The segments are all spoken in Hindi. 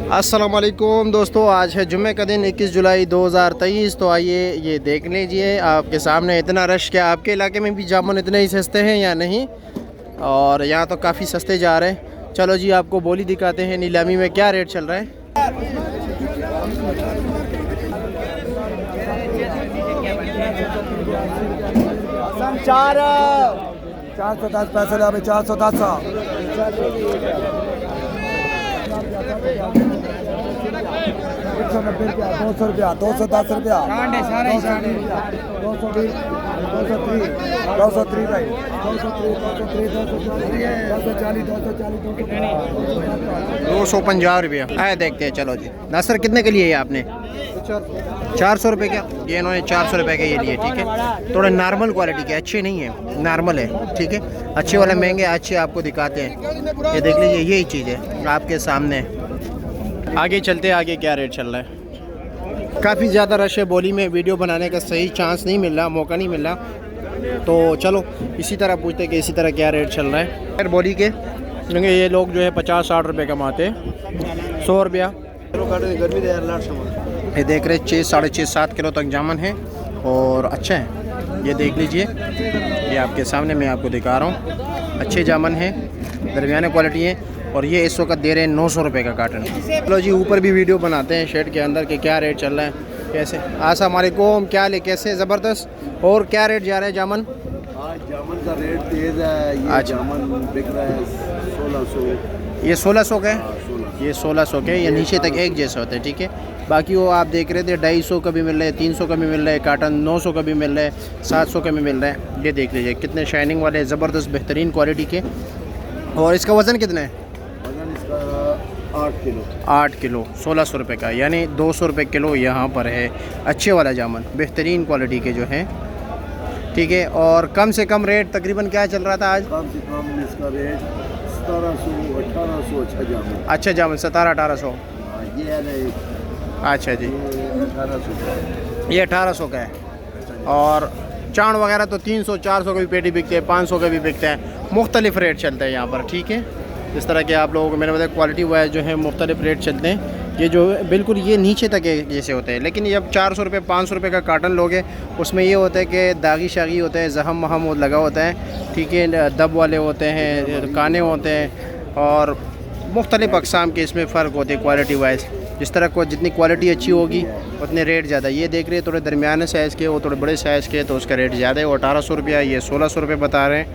अस्सलामुअलैकुम दोस्तों, आज है जुम्मे का दिन 21 जुलाई 2023। तो आइए ये देख लीजिए आपके सामने इतना रश। क्या आपके इलाके में भी जामुन इतने ही सस्ते हैं या नहीं? और यहाँ तो काफ़ी सस्ते जा रहे हैं। चलो जी आपको बोली दिखाते हैं नीलामी में क्या रेट चल रहा है। चार 410 पैसे 410 190 रुपया 200 रुपया 210 रुपया 230 भाई 250 रुपया आए। देखते हैं। चलो जी नासर कितने के लिए है आपने? 400 रुपये का। ये इन्होंने 400 रुपये के ये लिए। ठीक है, थोड़े नॉर्मल क्वालिटी के, अच्छे नहीं है, नॉर्मल है। ठीक है, अच्छे वाले महंगे अच्छे आपको दिखाते हैं। ये देख लीजिए, यही चीज़ है आपके सामने। आगे चलते हैं, आगे क्या रेट चल रहा है। काफ़ी ज़्यादा रश है बोली में, वीडियो बनाने का सही चांस नहीं मिल रहा, मौका नहीं मिल रहा। तो चलो इसी तरह पूछते हैं कि इसी तरह क्या रेट चल रहा है फिर बोली के। क्योंकि ये लोग जो है 50-60 रुपये कमाते हैं, 100 रुपया। ये देख रहे 6, 6.5, 7 किलो तक जामुन है और अच्छा है। ये देख लीजिए, ये आपके सामने मैं आपको दिखा रहा हूँ। अच्छे जामुन हैं, दरमियाने क्वालिटी है। और ये इस वक्त दे रहे हैं 900 रुपये का कार्टन। चलो जी ऊपर भी वीडियो बनाते हैं शेड के अंदर के क्या रेट चल रहा है, कैसे। अस्सलाम वालेकुम, क्या ले कैसे ज़बरदस्त। और क्या रेट जा रहा है जामुन? जामुन का रेट तेज़ है। ये जामुन बिक रहा है 1600। ये 1600 का है। ये 1600 के, ये नीचे तक एक जैसे होते हैं। ठीक है, बाकी वो आप देख रहे थे 250 का भी मिल रहा है, 300 का भी मिल रहा है कार्टन, 900 का भी मिल रहा है, 700 का भी मिल रहा है। ये देख लीजिए कितने शाइनिंग वाले, ज़बरदस्त बेहतरीन क्वालिटी के। और इसका वज़न कितना है? वज़न इसका 8 किलो। 8 किलो 1600 रुपये का, यानी 200 रुपये किलो यहाँ पर है। अच्छे वाला जामुन बेहतरीन क्वालिटी के जो हैं। ठीक है, और कम से कम रेट तकरीबन क्या चल रहा था आज? कम से कम इसका रेट 1700-1800। अच्छा जामुन, अच्छा जामुन 1700-1800। ये है ना। अच्छा जी, 1800 ये 1800 का है। और चाण वगैरह तो 300-400 का भी पेटी बिकते हैं, 500 का भी बिकते हैं। मुख्तलिफ रेट चलते हैं यहाँ पर। ठीक है, इस तरह के आप लोगों को मैंने बताया क्वालिटी वाइज जो है मुख्तलिफ रेट चलते हैं। ये जो बिल्कुल ये नीचे तक जैसे होते हैं, लेकिन जब 400 रुपये 500 रुपये का कार्टन लोगे उसमें ये होता है कि दागी शागी होता है, जहम वहम लगा होता है। ठीक है, दब वाले होते हैं, काने होते हैं, और मुख्तलिफ अक़साम के इसमें फ़र्क होते हैं क्वालिटी वाइज। जिस तरह को जितनी क्वालिटी अच्छी होगी उतने रेट ज़्यादा। ये देख रहे हैं थोड़े दरमियाने साइज़ के, वो थोड़े बड़े साइज़ के, तो उसका रेट ज़्यादा है। वो 1800 रुपया, ये 1600 रुपये बता रहे हैं।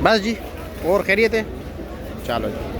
बस जी, और खैरियत है। चलो जी।